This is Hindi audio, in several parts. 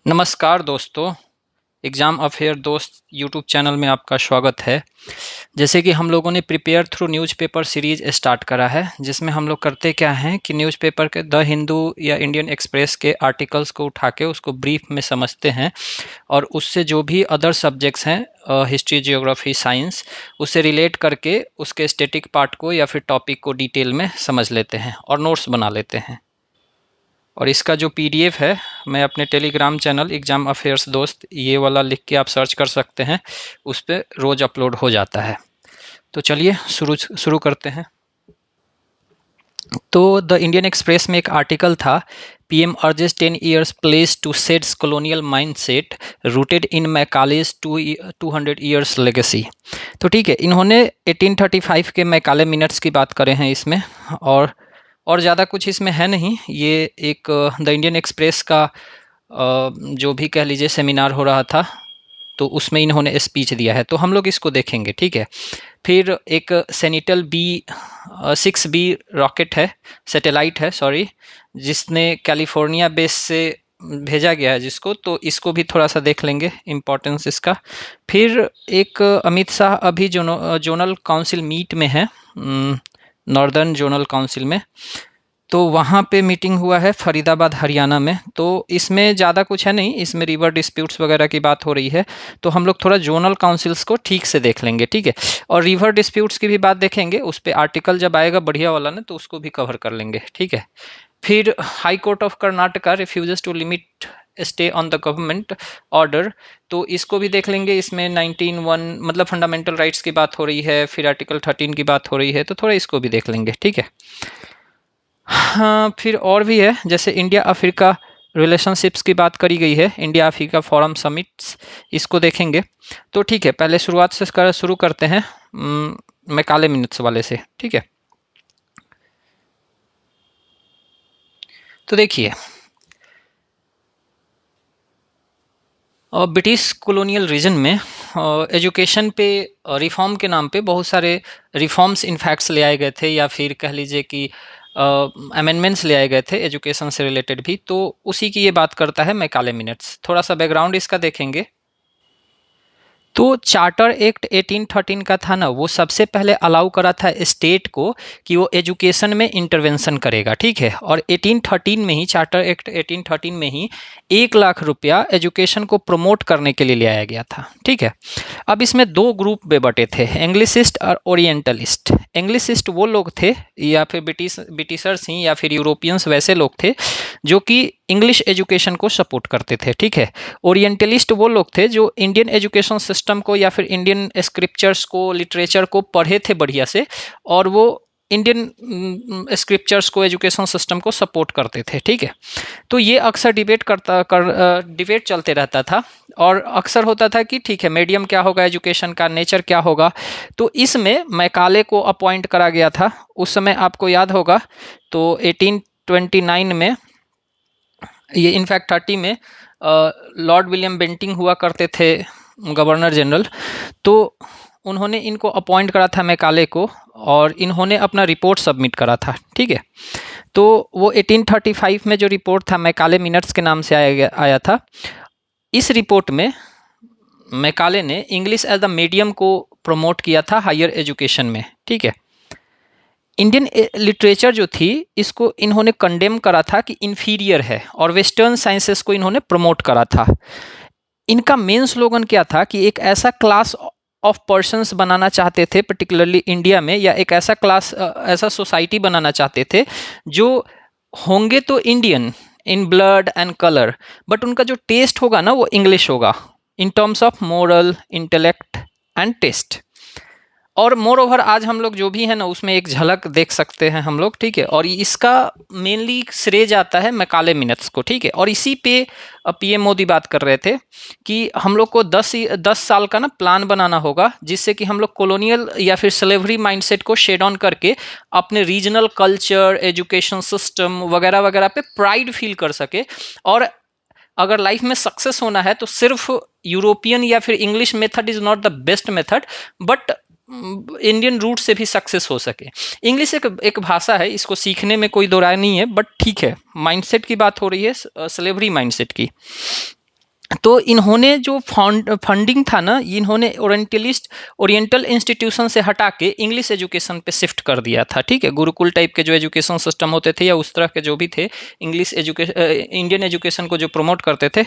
नमस्कार दोस्तों। एग्ज़ाम अफेयर दोस्त यूट्यूब चैनल में आपका स्वागत है। जैसे कि हम लोगों ने prepare through newspaper series start करा है, जिसमें हम लोग करते क्या हैं कि न्यूज़पेपर के द हिंदू या इंडियन एक्सप्रेस के आर्टिकल्स को उठा के उसको ब्रीफ में समझते हैं और उससे जो भी अदर सब्जेक्ट्स हैं, हिस्ट्री, जियोग्राफी, साइंस, उससे रिलेट करके उसके स्टैटिक पार्ट को या फिर टॉपिक को डिटेल में समझ लेते हैं और नोट्स बना लेते हैं। और इसका जो पीडीएफ है, मैं अपने टेलीग्राम चैनल एग्ज़ाम अफेयर्स दोस्त, ये वाला लिख के आप सर्च कर सकते हैं, उस पर रोज़ अपलोड हो जाता है। तो चलिए शुरू शुरू करते हैं। तो द इंडियन एक्सप्रेस में एक आर्टिकल था, PM urges 10 years place to sets colonial mindset rooted in Macaulay's 200 years legacy. तो ठीक है, इन्होंने 1835 के मैकाले मिनट्स की बात करें हैं इसमें, और ज़्यादा कुछ इसमें है नहीं। ये एक द इंडियन एक्सप्रेस का जो भी कह लीजिए सेमिनार हो रहा था, तो उसमें इन्होंने स्पीच दिया है, तो हम लोग इसको देखेंगे। ठीक है। फिर एक सेनिटल B6B रॉकेट है, सैटेलाइट है सॉरी, जिसने कैलिफोर्निया बेस से भेजा गया है जिसको, तो इसको भी थोड़ा सा देख लेंगे, इम्पोर्टेंस इसका। फिर एक अमित शाह अभी जोनल काउंसिल मीट में है, नॉर्दर्न जोनल काउंसिल में, तो वहाँ पे मीटिंग हुआ है फरीदाबाद हरियाणा में। तो इसमें ज़्यादा कुछ है नहीं, इसमें रिवर डिस्प्यूट्स वगैरह की बात हो रही है, तो हम लोग थोड़ा जोनल काउंसिल्स को ठीक से देख लेंगे। ठीक है। और रिवर डिस्प्यूट्स की भी बात देखेंगे, उस पर आर्टिकल जब आएगा बढ़िया वाला ना, तो उसको भी कवर कर लेंगे। ठीक है। फिर High Court of Karnataka refuses to limit stay on the government order, तो इसको भी देख लेंगे। इसमें 19(1) मतलब फंडामेंटल राइट्स की बात हो रही है, फिर आर्टिकल 13 की बात हो रही है, तो थोड़ा इसको भी देख लेंगे। ठीक है। हाँ, फिर और भी है, जैसे इंडिया अफ्रीका रिलेशनशिप्स की बात करी गई है, इंडिया अफ्रीका फोरम समिट्स, इसको देखेंगे। तो ठीक है, पहले शुरुआत से शुरू करते हैं मैकाले मिनट्स वाले से। ठीक है। तो देखिए, ब्रिटिश कॉलोनियल रीजन में एजुकेशन पे रिफॉर्म के नाम पे बहुत सारे रिफॉर्म्स इनफैक्ट्स ले आए गए थे, या फिर कह लीजिए कि अमेंडमेंट्स ले आए गए थे एजुकेशन से रिलेटेड भी। तो उसी की ये बात करता है मैकाले मिनट्स। थोड़ा सा बैकग्राउंड इसका देखेंगे। तो चार्टर एक्ट 1813 का था ना, वो सबसे पहले अलाउ करा था स्टेट को कि वो एजुकेशन में इंटरवेंशन करेगा। ठीक है। और 1813 में ही, चार्टर एक्ट 1813 में ही 1 लाख रुपया एजुकेशन को प्रमोट करने के लिए ले आया गया था। ठीक है। अब इसमें दो ग्रुप में बटे थे, एंग्लिसिस्ट और ओरिएंटलिस्ट। एंग्लिसिस्ट वो लोग थे, या फिर ब्रिटिशर्स ही, या फिर यूरोपियंस वैसे लोग थे जो कि इंग्लिश एजुकेशन को सपोर्ट करते थे। ठीक है। ओरिएंटलिस्ट वो लोग थे जो इंडियन एजुकेशन सिस्टम को या फिर इंडियन स्क्रिप्चर्स को, लिटरेचर को पढ़े थे बढ़िया से, और वो इंडियन स्क्रिप्चर्स को, एजुकेशन सिस्टम को सपोर्ट करते थे। ठीक है। तो ये अक्सर डिबेट चलते रहता था, और अक्सर होता था कि ठीक है, मीडियम क्या होगा, एजुकेशन का नेचर क्या होगा। तो इसमें मैकाले को अपॉइंट करा गया था उस समय, आपको याद होगा। तो 1829 में, ये इनफैक्ट 30 में लॉर्ड विलियम बेंटिंग हुआ करते थे गवर्नर जनरल, तो उन्होंने इनको अपॉइंट करा था मैकाले को, और इन्होंने अपना रिपोर्ट सबमिट करा था। ठीक है। तो वो 1835 में जो रिपोर्ट था, मैकाले मिनट्स के नाम से आया था। इस रिपोर्ट में मैकाले ने इंग्लिश एज द मीडियम को प्रमोट किया था हायर एजुकेशन में। ठीक है। इंडियन लिटरेचर जो थी, इसको इन्होंने कंडेम करा था कि इन्फीरियर है, और वेस्टर्न साइंसेस को इन्होंने प्रमोट करा था। इनका मेन स्लोगन क्या था कि एक ऐसा क्लास ऑफ पर्सन्स बनाना चाहते थे पर्टिकुलरली इंडिया में, या एक ऐसा क्लास, ऐसा सोसाइटी बनाना चाहते थे जो होंगे तो Indian in blood and colour, but उनका जो टेस्ट होगा ना, वो इंग्लिश होगा in terms of moral, intellect and taste. और मोर ओवर आज हम लोग जो भी है ना, उसमें एक झलक देख सकते हैं हम लोग। ठीक है। और इसका मेनली श्रेय जाता है मैकाले मिनट्स को। ठीक है। और इसी पे पीएम मोदी बात कर रहे थे कि हम लोग को 10 साल का ना प्लान बनाना होगा, जिससे कि हम लोग कॉलोनियल या फिर स्लेवरी माइंडसेट को शेड ऑन करके अपने रीजनल कल्चर, एजुकेशन सिस्टम वगैरह वगैरह पे प्राइड फील कर सके। और अगर लाइफ में सक्सेस होना है, तो सिर्फ यूरोपियन या फिर English method is not the best method, but Indian root से भी सक्सेस हो सके। इंग्लिश एक भाषा है, इसको सीखने में कोई दो राय नहीं है, बट ठीक है, माइंडसेट की बात हो रही है, स्लेवरी माइंडसेट की। तो इन्होंने जो फंडिंग था ना, इन्होंने ओरिएंटल इंस्टीट्यूशन से हटा के इंग्लिश एजुकेशन पे शिफ्ट कर दिया था। ठीक है, गुरुकुल टाइप के जो एजुकेशन सिस्टम होते थे या उस तरह के जो भी थे, इंडियन एजुकेशन को जो प्रमोट करते थे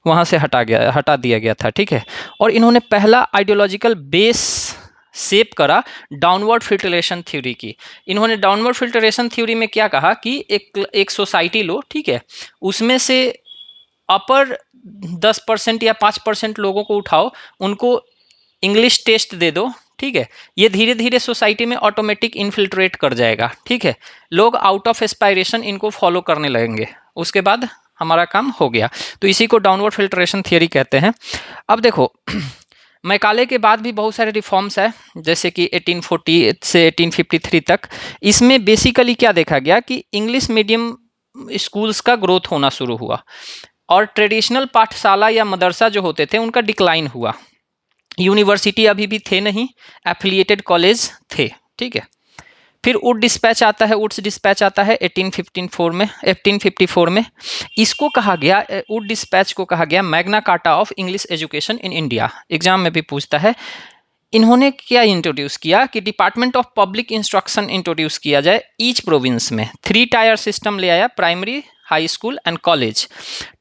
वहाँ से हटा दिया गया था। ठीक है, और इन्होंने पहला आइडियोलॉजिकल बेस शेप करा डाउनवर्ड फिल्ट्रेशन थ्योरी की। इन्होंने डाउनवर्ड फिल्ट्रेशन थ्योरी में क्या कहा कि एक सोसाइटी लो, ठीक है, उसमें से अपर 10% या 5% लोगों को उठाओ, उनको इंग्लिश टेस्ट दे दो, ठीक है, ये धीरे धीरे सोसाइटी में ऑटोमेटिक इनफिल्ट्रेट कर जाएगा। ठीक है, लोग आउट ऑफ एस्पायरेशन इनको फॉलो करने लगेंगे, उसके बाद हमारा काम हो गया। तो इसी को डाउनवर्ड फिल्ट्रेशन थियरी कहते हैं। अब देखो मैकाले के बाद भी बहुत सारे रिफॉर्म्स है, जैसे कि 1840 से 1853 तक। इसमें बेसिकली क्या देखा गया कि इंग्लिश मीडियम स्कूल्स का ग्रोथ होना शुरू हुआ और ट्रेडिशनल पाठशाला या मदरसा जो होते थे उनका डिक्लाइन हुआ। यूनिवर्सिटी अभी भी थे नहीं, एफिलिएटेड कॉलेज थे। ठीक है, फिर वुड्स डिस्पैच आता है 1854 में। इसको कहा गया, वुड डिस्पैच को कहा गया Magna carta of English education in India. Exam में भी पूछता है। इन्होंने क्या इंट्रोड्यूस किया कि department of public instruction introduce किया जाए ईच प्रोविंस में। 3 टायर सिस्टम ले आया, primary, high school and college.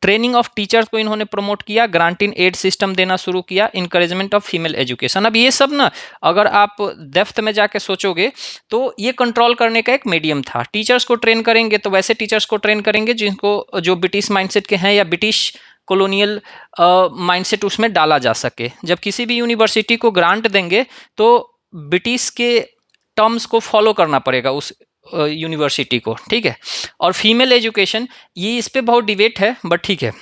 Training of teachers को इन्होंने प्रमोट किया, ग्रांट इन एड सिस्टम देना शुरू किया, इंकरेजमेंट ऑफ फीमेल एजुकेशन। अब ये सब ना अगर आप डेप्थ में जाके सोचोगे तो ये कंट्रोल करने का एक मीडियम था। टीचर्स को ट्रेन करेंगे तो वैसे टीचर्स को ट्रेन करेंगे जिनको जो ब्रिटिश माइंडसेट के हैं या ब्रिटिश कॉलोनियल माइंडसेट उसमें डाला जा सके। जब किसी भी यूनिवर्सिटी को ग्रांट देंगे तो ब्रिटिश के टर्म्स को फॉलो करना पड़ेगा उस यूनिवर्सिटी को। ठीक है, और फीमेल एजुकेशन, ये इस पे बहुत डिबेट है, बट ठीक है,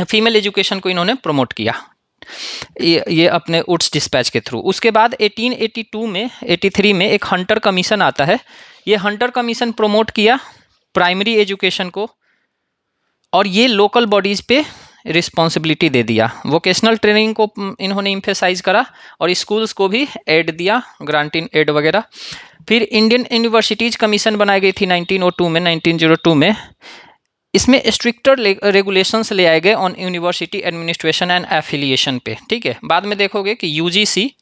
फीमेल एजुकेशन को इन्होंने प्रमोट किया ये अपने वुड्स डिस्पैच के थ्रू। उसके बाद 1882 में 83 में एक हंटर कमीशन आता है। ये हंटर कमीशन प्रमोट किया प्राइमरी एजुकेशन को और ये लोकल बॉडीज पे रिस्पॉन्सिबिलिटी दे दिया। वोकेशनल ट्रेनिंग को इन्होंने इम्फेसाइज करा और स्कूल्स को भी एड दिया, ग्रांट इन एड वगैरह। फिर इंडियन यूनिवर्सिटीज कमीशन बनाई गई थी 1902 में। इसमें स्ट्रिक्टर रेगुलेशंस ले आए गए on university administration and affiliation पे। ठीक है, बाद में देखोगे कि यूजीसी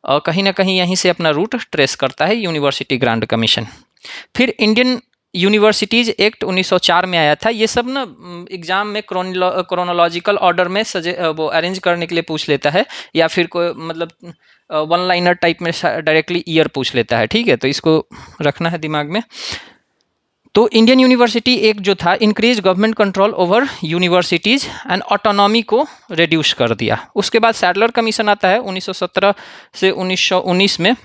कहीं ना कहीं यहीं से अपना रूट ट्रेस करता है, यूनिवर्सिटी ग्रांट कमीशन। फिर इंडियन यूनिवर्सिटीज एक्ट 1904 में आया था। ये सब ना एग्जाम में क्रोनोलॉजिकल ऑर्डर में वो अरेंज करने के लिए पूछ लेता है, या फिर कोई मतलब वन लाइनर टाइप में डायरेक्टली ईयर पूछ लेता है। ठीक है, तो इसको रखना है दिमाग में। तो इंडियन यूनिवर्सिटी एक जो था, increase government control over universities and autonomy को रिड्यूस कर दिया। उसके बाद सैडलर कमीशन आता है 1917 से 1919 में।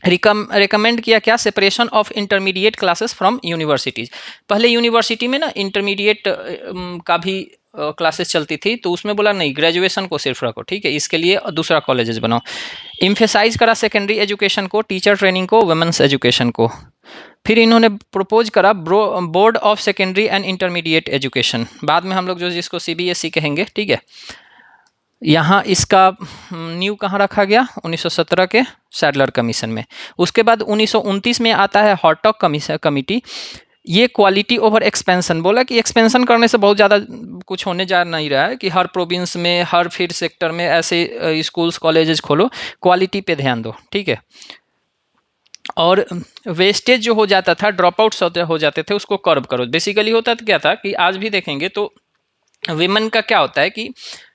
रिकमेंड किया क्या, separation of intermediate classes from universities. पहले यूनिवर्सिटी में ना इंटरमीडिएट का भी क्लासेस चलती थी, तो उसमें बोला नहीं, ग्रेजुएशन को सिर्फ रखो। ठीक है, इसके लिए दूसरा कॉलेजेस बनाओ। इम्फेसाइज करा सेकेंडरी एजुकेशन को, टीचर ट्रेनिंग को, वुमेन्स एजुकेशन को। फिर इन्होंने प्रपोज करा board of secondary and intermediate education, बाद में हम लोग जो जिसको सीबीएसई कहेंगे। ठीक है, यहाँ इसका न्यू कहाँ रखा गया, 1917 के सैडलर कमीशन में। उसके बाद 1929 में आता है हॉटॉक कमिटी। ये क्वालिटी ओवर एक्सपेंशन, बोला कि एक्सपेंशन करने से बहुत ज़्यादा कुछ होने जा नहीं रहा है कि हर प्रोविंस में, हर फिर सेक्टर में ऐसे स्कूल्स कॉलेजेस खोलो, क्वालिटी पे ध्यान दो। ठीक है, और वेस्टेज जो हो जाता था, ड्रॉप आउट्स हो जाते थे, उसको कर्व करो। बेसिकली होता क्या था कि आज भी देखेंगे तो विमेन का क्या होता है कि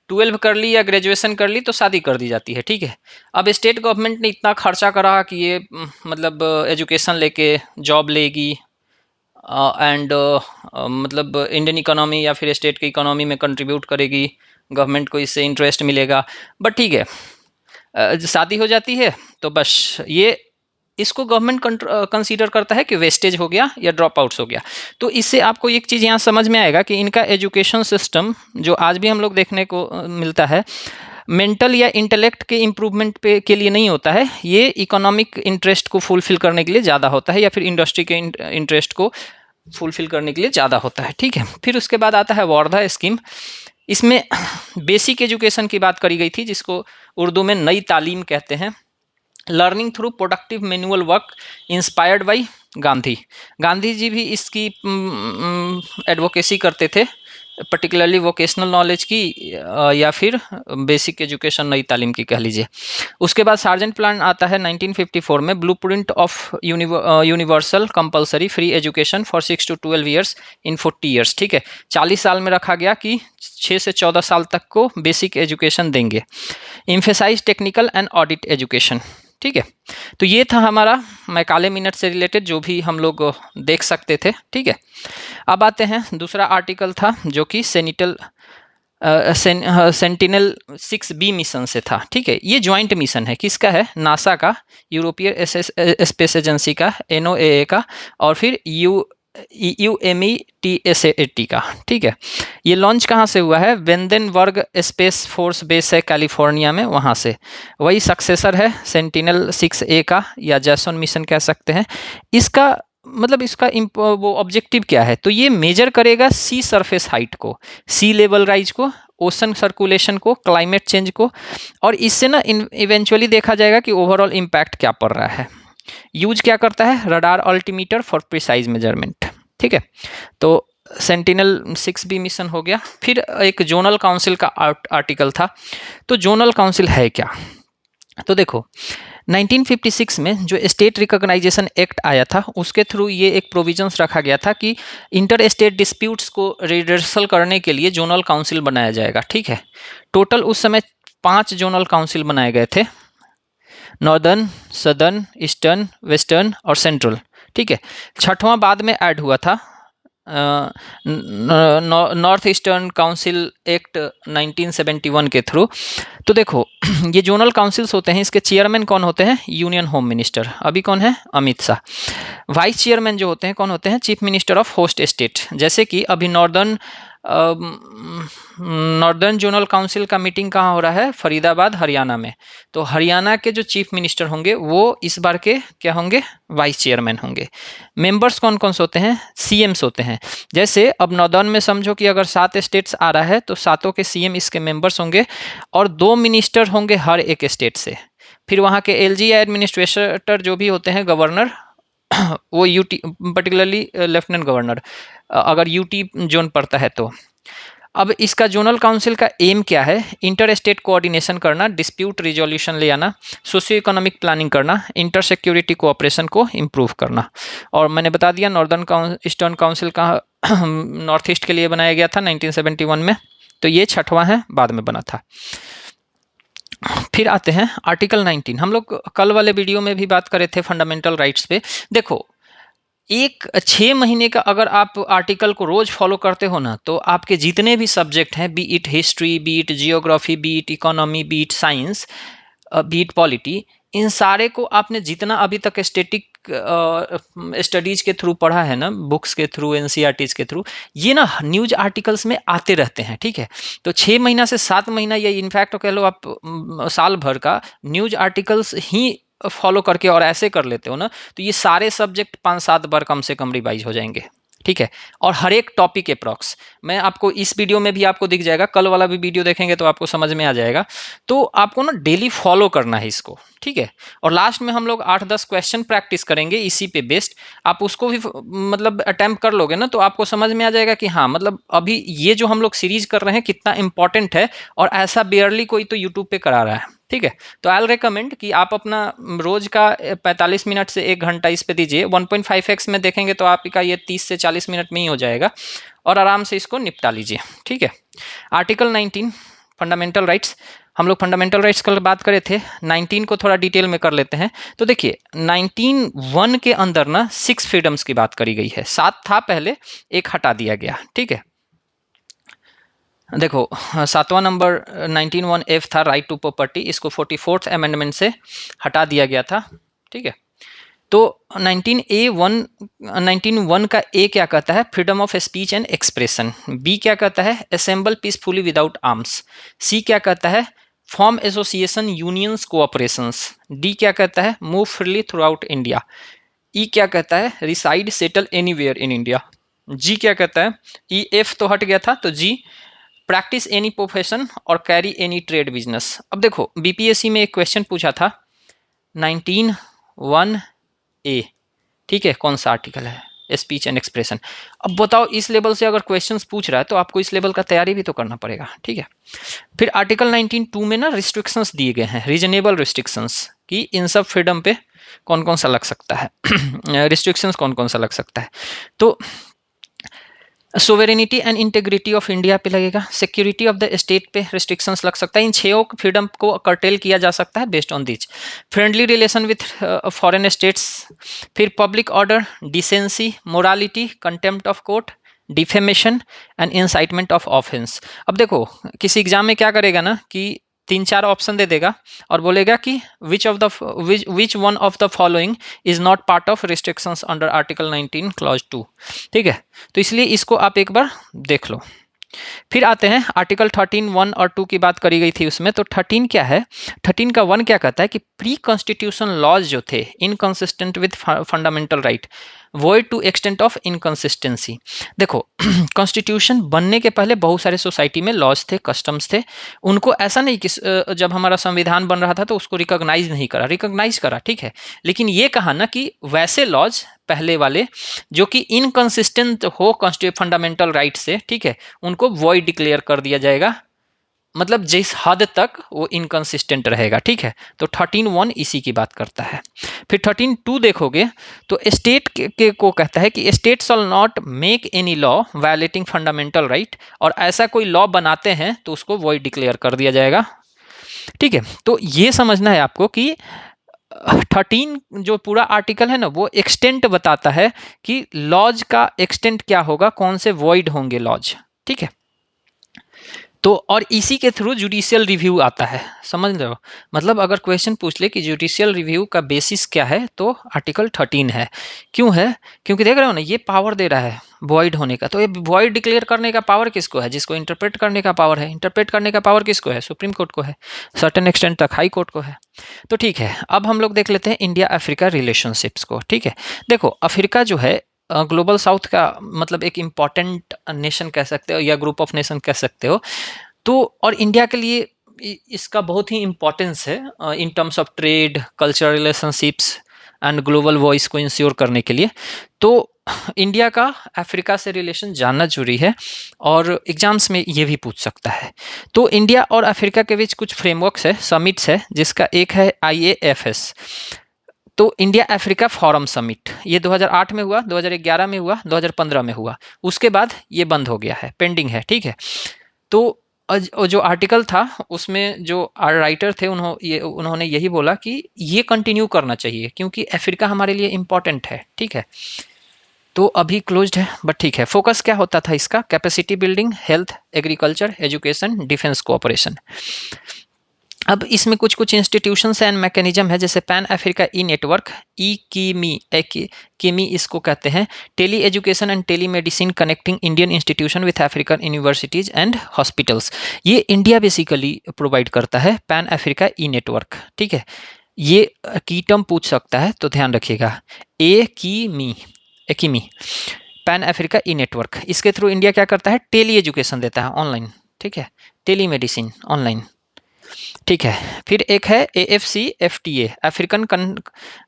12 कर ली या ग्रेजुएशन कर ली तो शादी कर दी जाती है। ठीक है, अब स्टेट गवर्नमेंट ने इतना खर्चा करा कि ये मतलब एजुकेशन लेके जॉब लेगी एंड मतलब इंडियन इकोनॉमी या फिर स्टेट की इकोनॉमी में कंट्रीब्यूट करेगी, गवर्नमेंट को इससे इंटरेस्ट मिलेगा। बट ठीक है, शादी हो जाती है तो बस ये इसको गवर्नमेंट कंसीडर करता है कि वेस्टेज हो गया या ड्रॉप आउट्स हो गया। तो इससे आपको एक चीज़ यहाँ समझ में आएगा कि इनका एजुकेशन सिस्टम जो आज भी हम लोग देखने को मिलता है, मेंटल या इंटेलेक्ट के इम्प्रूवमेंट पे के लिए नहीं होता है, ये इकोनॉमिक इंटरेस्ट को फुलफिल करने के लिए ज़्यादा होता है, या फिर इंडस्ट्री के इंटरेस्ट को फुलफिल करने के लिए ज़्यादा होता है। ठीक है, फिर उसके बाद आता है वार्धा स्कीम। इसमें बेसिक एजुकेशन की बात करी गई थी, जिसको उर्दू में नई तालीम कहते हैं। Learning through productive manual work inspired by Gandhi. Gandhi ji भी इसकी एडवोकेसी करते थे पर्टिकुलरली वोकेशनल नॉलेज की या फिर बेसिक एजुकेशन नई तालीम की कह लीजिए। उसके बाद सार्जेंट प्लान आता है 1954 में, blueprint of universal compulsory free education for 6 to 12 years in 40 years. ठीक है, 40 साल में रखा गया कि 6 से 14 साल तक को बेसिक एजुकेशन देंगे। Emphasise technical and audit education. ठीक है, तो ये था हमारा मैकाले मिनट से रिलेटेड जो भी हम लोग देख सकते थे। ठीक है, अब आते हैं दूसरा आर्टिकल था जो कि सेंटिनल 6B मिशन से था। ठीक है, ये ज्वाइंट मिशन है, किसका है? नासा का, यूरोपियन स्पेस एजेंसी का, NOAA का, और फिर UMETSAT का। ठीक है, ये लॉन्च कहाँ से हुआ है? वेंडेनबर्ग स्पेस फोर्स बेस है कैलिफोर्निया में, वहाँ से। वही सक्सेसर है सेंटिनल 6A का, या जैसन मिशन कह सकते हैं। इसका मतलब इसका वो ऑब्जेक्टिव क्या है? तो ये मेजर करेगा सी सरफेस हाइट को, सी लेवल राइज को, ओशन सर्कुलेशन को, क्लाइमेट चेंज को, और इससे ना इवेंचुअली देखा जाएगा कि ओवरऑल इम्पैक्ट क्या पड़ रहा है। यूज क्या करता है? Radar altimeter for precise measurement. ठीक है, तो सेंटिनल 6B मिशन हो गया। फिर एक जोनल काउंसिल का आर्टिकल था। तो जोनल काउंसिल है क्या? तो देखो 1956 में जो स्टेट रिकॉग्नाइजेशन एक्ट आया था, उसके थ्रू ये एक प्रोविजंस रखा गया था कि इंटर स्टेट डिस्प्यूट्स को रिडर्सल करने के लिए जोनल काउंसिल बनाया जाएगा। ठीक है, टोटल उस समय 5 जोनल काउंसिल बनाए गए थे, नॉर्दर्न, सदर्न, ईस्टर्न, वेस्टर्न और सेंट्रल। ठीक है, छठवां बाद में ऐड हुआ था नॉर्थ ईस्टर्न काउंसिल एक्ट 1971 के थ्रू। तो देखो ये जोनल काउंसिल्स होते हैं, इसके चेयरमैन कौन होते हैं? यूनियन होम मिनिस्टर, अभी कौन है? अमित शाह। वाइस चेयरमैन जो होते हैं कौन होते हैं? Chief minister of host state. जैसे कि अभी नॉर्दर्न जोनल काउंसिल का मीटिंग कहाँ हो रहा है? फरीदाबाद, हरियाणा में। तो हरियाणा के जो चीफ मिनिस्टर होंगे वो इस बार के क्या होंगे? वाइस चेयरमैन होंगे। मेंबर्स कौन कौन से होते हैं? CMs होते हैं। जैसे अब नॉर्दर्न में समझो कि अगर 7 स्टेट्स आ रहा है तो सातों के CM इसके मेंबर्स होंगे, और 2 मिनिस्टर होंगे हर एक स्टेट से। फिर वहाँ के LG एडमिनिस्ट्रेटर जो भी होते हैं, गवर्नर, वो यूटी पर्टिकुलरली लेफ्टिनेंट गवर्नर अगर यूटी जोन पड़ता है तो। अब इसका जोनल काउंसिल का एम क्या है? इंटर स्टेट कोऑर्डिनेशन करना, डिस्प्यूट रिजोल्यूशन ले आना, सोशियो इकोनॉमिक प्लानिंग करना, इंटर सिक्योरिटी कोऑपरेशन को इम्प्रूव करना। और मैंने बता दिया नॉर्दर्न ईस्टर्न काउंसिल का नॉर्थ ईस्ट के लिए बनाया गया था 1971 में। तो ये छठवां है, बाद में बना था। फिर आते हैं आर्टिकल 19। हम लोग कल वाले वीडियो में भी बात करे थे फंडामेंटल राइट्स पे। देखो 6 महीने का अगर आप आर्टिकल को रोज फॉलो करते हो ना, तो आपके जितने भी सब्जेक्ट हैं, be it history, be it geography, be it economy, be it science, be it polity, इन सारे को आपने जितना अभी तक स्टेटिक स्टडीज के थ्रू पढ़ा है ना, बुक्स के थ्रू, NCERTs के थ्रू, ये ना न्यूज आर्टिकल्स में आते रहते हैं। ठीक है, तो 6 महीना से 7 महीना या इनफैक्ट कह लो आप साल भर का न्यूज आर्टिकल्स ही फॉलो करके और ऐसे कर लेते हो ना, तो ये सारे सब्जेक्ट 5-7 बार कम से कम रिवाइज हो जाएंगे। ठीक है, और हर एक टॉपिक अप्रॉक्स मैं आपको इस वीडियो में भी आपको दिख जाएगा, कल वाला भी वीडियो देखेंगे तो आपको समझ में आ जाएगा। तो आपको ना डेली फॉलो करना है इसको। ठीक है, और लास्ट में हम लोग 8-10 क्वेश्चन प्रैक्टिस करेंगे इसी पे बेस्ड। आप उसको भी मतलब अटेम्प्ट कर लोगे ना, तो आपको समझ में आ जाएगा कि हाँ, मतलब अभी ये जो हम लोग सीरीज कर रहे हैं कितना इंपॉर्टेंट है, और ऐसा बेयरली कोई तो यूट्यूब पे करा रहा है। ठीक है, तो आई रिकमेंड कि आप अपना रोज का 45 मिनट से 1 घंटा इस पे दीजिए। 1.5x में देखेंगे तो आपका ये 30 से 40 मिनट में ही हो जाएगा, और आराम से इसको निपटा लीजिए। ठीक है, आर्टिकल 19 फंडामेंटल राइट्स। हम लोग फंडामेंटल राइट्स कल बात करे थे, 19 को थोड़ा डिटेल में कर लेते हैं। तो देखिए 19(1) के अंदर ना 6 फ्रीडम्स की बात करी गई है। 7 था पहले, एक हटा दिया गया। ठीक है, देखो 7वां नंबर 19(1)(f) था, राइट टू प्रॉपर्टी, इसको 44th अमेंडमेंट से हटा दिया गया था। ठीक है, तो 19(1) का ए क्या कहता है? Freedom of speech and expression. B क्या कहता है? Assemble peacefully without arms. C क्या कहता है? Form association, unions, cooperations. D क्या कहता है? Move freely throughout India. E क्या कहता है? Reside, settle anywhere in India. G क्या कहता है? ई, एफ तो हट गया था, तो जी, प्रैक्टिस एनी प्रोफेशन और कैरी एनी ट्रेड बिजनेस। अब देखो BPSC में एक क्वेश्चन पूछा था 19(1)(a), ठीक है, कौन सा आर्टिकल है? Speech and expression. अब बताओ इस लेवल से अगर क्वेश्चंस पूछ रहा है तो आपको इस लेवल का तैयारी भी तो करना पड़ेगा, ठीक है। फिर आर्टिकल 19(2) में ना रिस्ट्रिक्शंस दिए गए हैं, रीजनेबल रिस्ट्रिक्शंस, कि इन सब फ्रीडम पे कौन कौन सा लग सकता है रिस्ट्रिक्शंस कौन कौन सा लग सकता है। तो सोवेरेनिटी एंड इंटेग्रिटी ऑफ इंडिया पे लगेगा, सिक्योरिटी ऑफ द स्टेट पे रिस्ट्रिक्शंस लग सकता है। इन छह फ्रीडम को कर्टेल किया जा सकता है based on which. Friendly relation with foreign states, फिर public order, decency, morality, contempt of court, defamation and incitement of offence. अब देखो किसी एग्जाम में क्या करेगा ना कि 3-4 ऑप्शन दे देगा और बोलेगा कि which one of the following is not part of restrictions under article 19 clause 2, ठीक है। तो इसलिए इसको आप एक बार देख लो। फिर आते हैं आर्टिकल 13(1) और 2 की बात करी गई थी उसमें, तो 13 क्या है, 13 का 1 क्या कहता है कि प्री कॉन्स्टिट्यूशन लॉज जो थे inconsistent with fundamental right, void to extent of inconsistency. देखो कॉन्स्टिट्यूशन बनने के पहले बहुत सारे सोसाइटी में लॉज थे, कस्टम्स थे, उनको ऐसा नहीं कि जब हमारा संविधान बन रहा था तो उसको रिकॉग्नाइज करा, ठीक है। लेकिन ये कहा ना कि वैसे लॉज पहले वाले जो कि इनकंसिस्टेंट हो फंडामेंटल राइट से, ठीक है, उनको वॉइड डिक्लेयर कर दिया जाएगा, मतलब जिस हद तक वो इनकंसिस्टेंट रहेगा, ठीक है। तो 13(1) इसी की बात करता है। फिर 13(2) देखोगे तो स्टेट के को कहता है कि state shawl not make any law violating fundamental right, और ऐसा कोई लॉ बनाते हैं तो उसको वॉइड डिक्लेयर कर दिया जाएगा, ठीक है। तो ये समझना है आपको कि 13 जो पूरा आर्टिकल है ना वो एक्सटेंट बताता है कि लॉज का एक्सटेंट क्या होगा, कौन से वॉइड होंगे लॉज, ठीक है। तो और इसी के थ्रू जुडिशियल रिव्यू आता है, समझ रहे हो। मतलब अगर क्वेश्चन पूछ ले कि जुडिशियल रिव्यू का बेसिस क्या है तो आर्टिकल 13 है। क्यों है, क्योंकि देख रहे हो ना ये पावर दे रहा है वॉइड होने का, तो ये वॉइड डिक्लेयर करने का पावर किसको है, जिसको इंटरप्रेट करने का पावर है। इंटरप्रेट करने का पावर किसको है, सुप्रीम कोर्ट को है, सर्टेन एक्सटेंट तक हाई कोर्ट को है। तो ठीक है, अब हम लोग देख लेते हैं इंडिया अफ्रीका रिलेशनशिप्स को, ठीक है। देखो अफ्रीका जो है ग्लोबल साउथ का मतलब एक इम्पॉर्टेंट नेशन कह सकते हो या ग्रुप ऑफ नेशन कह सकते हो। तो और इंडिया के लिए इसका बहुत ही इम्पोर्टेंस है इन terms of trade, cultural relationships and global voice को इंश्योर करने के लिए। तो इंडिया का अफ्रीका से रिलेशन जानना जरूरी है और एग्जाम्स में ये भी पूछ सकता है। तो इंडिया और अफ्रीका के बीच कुछ फ्रेमवर्क्स है, समिट्स है, जिसका एक है IAFS। तो इंडिया अफ्रीका फोरम समिट ये 2008 में हुआ, 2011 में हुआ, 2015 में हुआ, उसके बाद ये बंद हो गया है, पेंडिंग है, ठीक है। तो जो आर्टिकल था उसमें जो राइटर थे उन्होंने यही बोला कि ये कंटिन्यू करना चाहिए क्योंकि अफ्रीका हमारे लिए इम्पोर्टेंट है, ठीक है। तो अभी क्लोज्ड है बट ठीक है। फोकस क्या होता था इसका, capacity building, health, agriculture, education, defence cooperation. अब इसमें कुछ कुछ इंस्टीट्यूशंस एंड मैकेनिज्म है, जैसे Pan Africa e network, e कीमी इसको कहते हैं, tele education and tele medicine connecting Indian institution with African universities and hospitals. ये इंडिया बेसिकली प्रोवाइड करता है पैन अफ्रीका ई नेटवर्क, ठीक है। ये की टर्म पूछ सकता है तो ध्यान रखिएगा, एकीमी पैन अफ्रीका ई नेटवर्क। इसके थ्रू इंडिया क्या करता है, टेली एजुकेशन देता है ऑनलाइन, ठीक है, टेली मेडिसिन ऑनलाइन, ठीक है। फिर एक है AFCFTA, African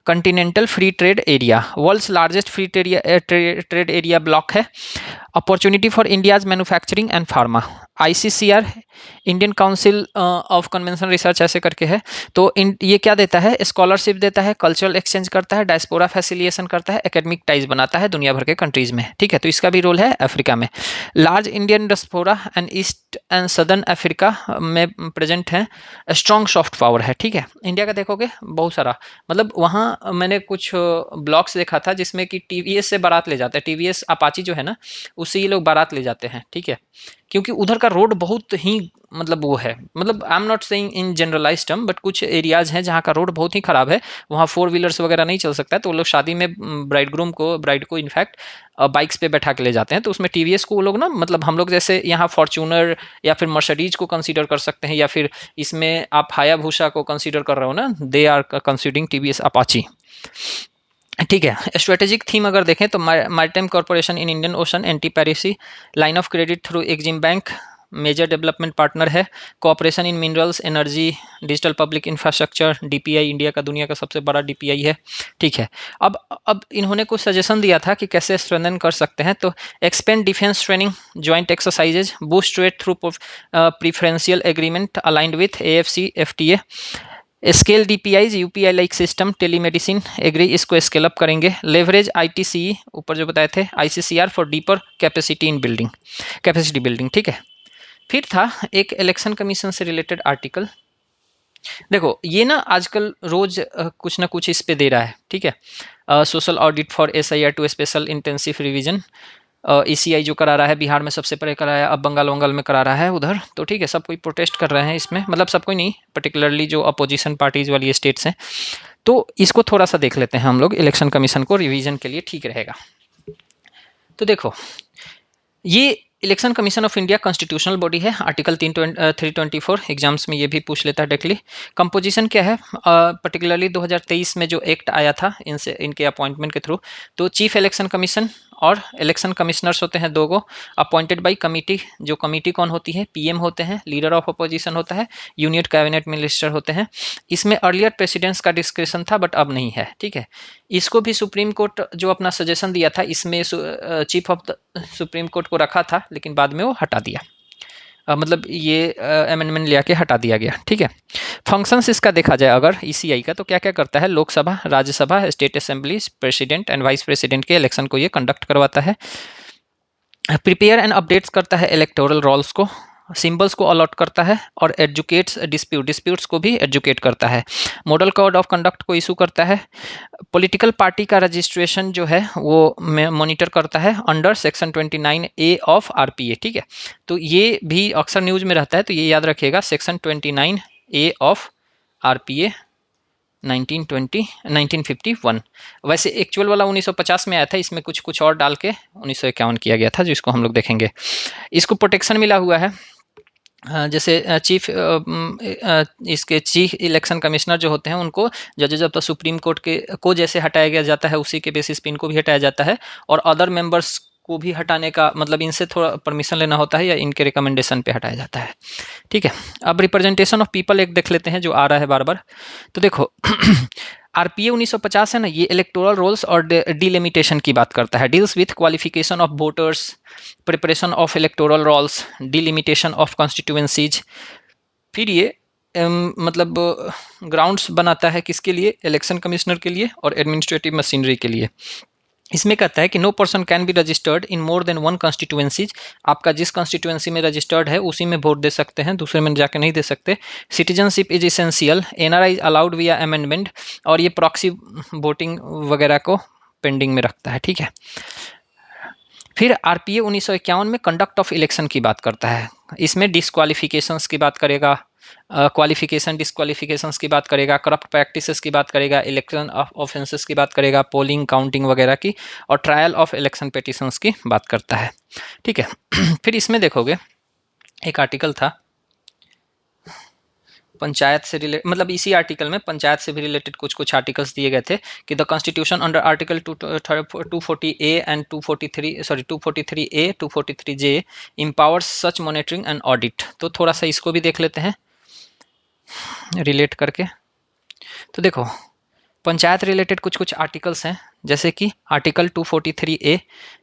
continental free trade area, world's largest free trade area block है, opportunity for India's manufacturing and pharma. ICCR, Indian council of convention research ऐसे करके है। तो ये क्या देता है, स्कॉलरशिप देता है, कल्चरल एक्सचेंज करता है, डायस्पोरा फैसिलिएशन करता है, एकेडमिक टाइज बनाता है दुनिया भर के कंट्रीज में, ठीक है। तो इसका भी रोल है अफ्रीका में। Large Indian diaspora and east and southern Africa में प्रेजेंट है, स्ट्रॉन्ग सॉफ्ट पावर है, ठीक है। इंडिया का देखोगे बहुत सारा, मतलब वहाँ मैंने कुछ ब्लॉग्स देखा था जिसमें कि TVS से बारात ले जाते हैं, TVS अपाची जो है ना उससे ये लोग बारात ले जाते हैं, ठीक है। क्योंकि उधर का रोड बहुत ही मतलब वो है, मतलब I am not saying in generalise term but कुछ एरियाज हैं जहाँ का रोड बहुत ही खराब है, वहाँ 4 व्हीलर्स वगैरह नहीं चल सकता है, तो वो लोग शादी में ब्राइड को इनफैक्ट बाइक्स पे बैठा के ले जाते हैं। तो उसमें TVS को वो लोग ना, मतलब हम लोग जैसे यहाँ फॉर्च्यूनर या फिर मर्सिडीज को कंसीडर कर सकते हैं, या फिर इसमें आप हायाबुसा को कंसीडर कर रहे हो ना, they are considering TVS Apache, ठीक है। स्ट्रेटेजिक थीम अगर देखें तो maritime corporation in Indian ocean, anti piracy, line of credit through Exim bank, major development partner है, cooperation in minerals, energy, digital public infrastructure, DPI India का दुनिया का सबसे बड़ा डीपीआई है, ठीक है। अब इन्होंने कुछ सजेशन दिया था कि कैसे स्ट्रेंथन कर सकते हैं, तो expand defence training, joint exercises, boost trade through preferential agreement aligned with AFC FTA, scale DPIs, UPI like system, telemedicine agri, इसको स्केल अप करेंगे, लेवरेज आईटीसी, ऊपर जो बताए थे, ICCR for deeper capacity in building, capacity building, ठीक है। फिर था एक इलेक्शन कमीशन से रिलेटेड आर्टिकल। देखो ये ना आजकल रोज कुछ ना कुछ इस पे दे रहा है, ठीक है। Social audit for SIR to special intensive revision, ECI जो करा रहा है बिहार में सबसे पहले कराया, अब बंगाल वंगाल में करा रहा है उधर, तो ठीक है, सब कोई प्रोटेस्ट कर रहे हैं इसमें, मतलब सब कोई नहीं, पर्टिकुलरली जो अपोजिशन पार्टीज वाली स्टेट्स हैं। तो इसको थोड़ा सा देख लेते हैं हम लोग, इलेक्शन कमीशन को रिवीजन के लिए ठीक रहेगा। तो देखो ये election commission of India constitutional body है, आर्टिकल 324 एग्जाम्स में ये भी पूछ लेता है डायरेक्टली। कंपोजिशन क्या है, पर्टिकुलरली 2023 में जो एक्ट आया था इनसे, इनके अपॉइंटमेंट के थ्रू, तो चीफ इलेक्शन कमीशन और इलेक्शन कमिश्नर्स होते हैं 2 गो, अपॉइंटेड बाय कमिटी। जो कमिटी कौन होती है, पीएम होते हैं, लीडर ऑफ अपोजिशन होता है, यूनियन कैबिनेट मिनिस्टर होते हैं। इसमें अर्लियर प्रेसिडेंट्स का डिस्क्रिप्शन था बट अब नहीं है, ठीक है। इसको भी सुप्रीम कोर्ट जो अपना सजेशन दिया था, इसमें chief of the supreme court को रखा था, लेकिन बाद में वो हटा दिया, मतलब ये अमेंडमेंट ले आके हटा दिया गया, ठीक है। फंक्शंस इसका देखा जाए अगर ईसीआई का, तो क्या क्या करता है, Lok Sabha, Rajya Sabha, state assembly, president and vice president के इलेक्शन को ये कंडक्ट करवाता है, प्रिपेयर एंड अपडेट्स करता है इलेक्टोरल रोल्स को, सिंबल्स को अलॉट करता है, और एजुकेट्स डिस्प्यूट्स को भी एजुकेट करता है, मॉडल कोड ऑफ कंडक्ट को इशू करता है, पॉलिटिकल पार्टी का रजिस्ट्रेशन जो है वो मॉनिटर करता है under section 29A of RPA, ठीक है। तो ये भी अक्सर न्यूज में रहता है, तो ये याद रखिएगा, सेक्शन 29A ऑफ आरपीए 1951। वैसे एक्चुअल वाला 1950 में आया था, इसमें कुछ कुछ और डाल के 1951 किया गया था, जिसको हम लोग देखेंगे। इसको प्रोटेक्शन मिला हुआ है, जैसे इसके चीफ इलेक्शन कमिश्नर जो होते हैं उनको जजेज जब तक सुप्रीम कोर्ट के को जैसे हटाया गया जाता है, उसी के बेसिस पे इनको भी हटाया जाता है, और अदर मेंबर्स को भी हटाने का मतलब इनसे थोड़ा परमिशन लेना होता है या इनके रिकमेंडेशन पे हटाया जाता है, ठीक है। अब रिप्रेजेंटेशन ऑफ पीपल एक देख लेते हैं जो आ रहा है बार बार। तो देखो आरपीए 1950 है ना, ये इलेक्टोरल रोल्स और डिलिमिटेशन की बात करता है, deals with qualification of voters, preparation of electoral rolls, delimitation of constituencies. फिर ये मतलब ग्राउंड्स बनाता है किसके लिए, इलेक्शन कमिश्नर के लिए और एडमिनिस्ट्रेटिव मशीनरी के लिए। इसमें कहता है कि no person can be registered in more than 1 constituencies, आपका जिस कॉन्स्टिट्यूएंसी में रजिस्टर्ड है उसी में वोट दे सकते हैं, दूसरे में जाके नहीं दे सकते। Citizenship is essential, NRI allowed विया अमेंडमेंट, और ये प्रॉक्सी वोटिंग वगैरह को पेंडिंग में रखता है, ठीक है। फिर आरपीए 1951 में कंडक्ट ऑफ इलेक्शन की बात करता है, इसमें डिस्क्वालिफिकेशंस की बात करेगा, क्वालिफिकेशन डिस्क्वालिफिकेशंस की बात करेगा, करप्ट प्रैक्टिसेस की बात करेगा, इलेक्शन ऑफेंसेस की बात करेगा, पोलिंग काउंटिंग वगैरह की, और ट्रायल ऑफ इलेक्शन पिटीशंस की बात करता है, ठीक है। फिर इसमें देखोगे एक आर्टिकल था पंचायत से रिलेटेड, मतलब इसी आर्टिकल में पंचायत से भी रिलेटेड कुछ कुछ आर्टिकल्स दिए गए थे कि the constitution under article 240A and 243A 243J empowers such monitoring and audit. तो थोड़ा सा इसको भी देख लेते हैं रिलेट करके। तो देखो पंचायत रिलेटेड कुछ कुछ आर्टिकल्स हैं, जैसे कि आर्टिकल 243A,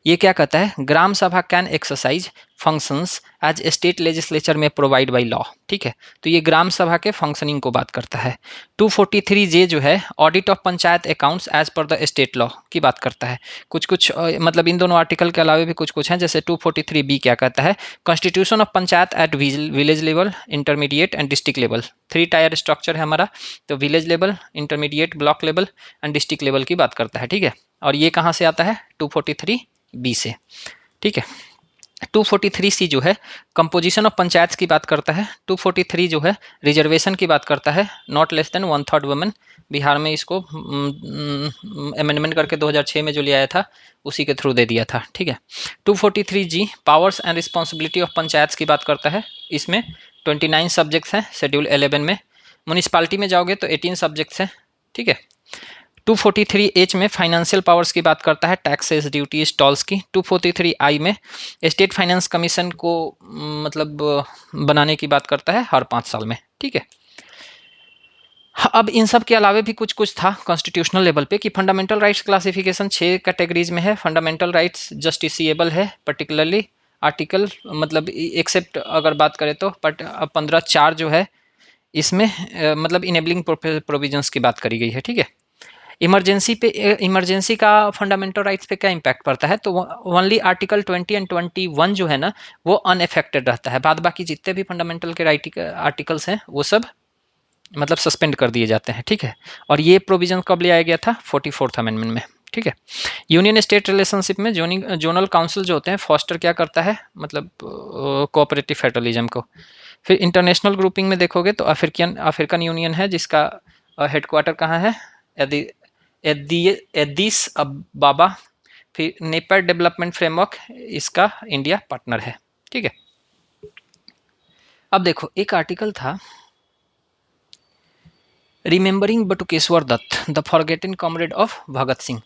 ये क्या कहता है, gram sabha can exercise functions as state legislature में प्रोवाइड बाय लॉ, ठीक है। तो ये ग्राम सभा के फंक्शनिंग को बात करता है। 243J जो है audit of panchayat accounts as per the state law की बात करता है। कुछ कुछ मतलब इन दोनों आर्टिकल के अलावा भी कुछ कुछ हैं, जैसे 243B क्या कहता है, constitution of panchayat at village level, intermediate and district level, 3 tyre structure है हमारा, तो village level, intermediate, block level and district level की बात करता है, ठीक है। और ये कहाँ से आता है, 243B से, ठीक है। 243C जो है कंपोजिशन ऑफ पंचायत की बात करता है। 243 जो है रिजर्वेशन की बात करता है, not less than 1/3 women. Bihar में इसको अमेंडमेंट करके 2006 में जो ले आया था उसी के थ्रू दे दिया था, ठीक है। 243G powers and responsibility of panchayat की बात करता है, इसमें 29 सब्जेक्ट्स हैं शेड्यूल 11 में। म्यूनिसपालिटी में जाओगे तो 18 सब्जेक्ट्स हैं, ठीक है। 243H में फाइनेंशियल पावर्स की बात करता है, टैक्सेस, ड्यूटीज, टॉल्स की। 243I में स्टेट फाइनेंस कमीशन को मतलब बनाने की बात करता है हर 5 साल में, ठीक है। अब इन सब के अलावा भी कुछ कुछ था कॉन्स्टिट्यूशनल लेवल पे कि फंडामेंटल राइट्स क्लासिफिकेशन 6 कैटेगरीज में है। फंडामेंटल राइट्स जस्टिसिएबल है, पर्टिकुलरली आर्टिकल मतलब एक्सेप्ट अगर बात करें तो 15(4) जो है इसमें मतलब इनेबलिंग प्रोविजंस की बात करी गई है, ठीक है। इमरजेंसी पे, इमरजेंसी का फंडामेंटल राइट्स पे क्या इम्पैक्ट पड़ता है, तो ओनली आर्टिकल 20 एंड 21 जो है ना वो अनअफेक्टेड रहता है। बाद बाकी जितने भी फंडामेंटल के आर्टिकल्स हैं वो सब मतलब सस्पेंड कर दिए जाते हैं, ठीक है। और ये प्रोविजन कब ले आया गया था, 44th अमेंडमेंट में, ठीक है। यूनियन स्टेट रिलेशनशिप में जोनल काउंसिल जो होते हैं फॉस्टर क्या करता है, मतलब कोऑपरेटिव फेडरलिज्म को। फिर इंटरनेशनल ग्रुपिंग में देखोगे तो अफ्रीकन यूनियन है जिसका हेडक्वार्टर कहाँ है, एदिस अबाबा। फिर नेपेड डेवलपमेंट फ्रेमवर्क, इसका इंडिया पार्टनर है, ठीक है। अब देखो एक आर्टिकल था remembering Batukeshwar Dutt, the forgotten comrade of Bhagat Singh.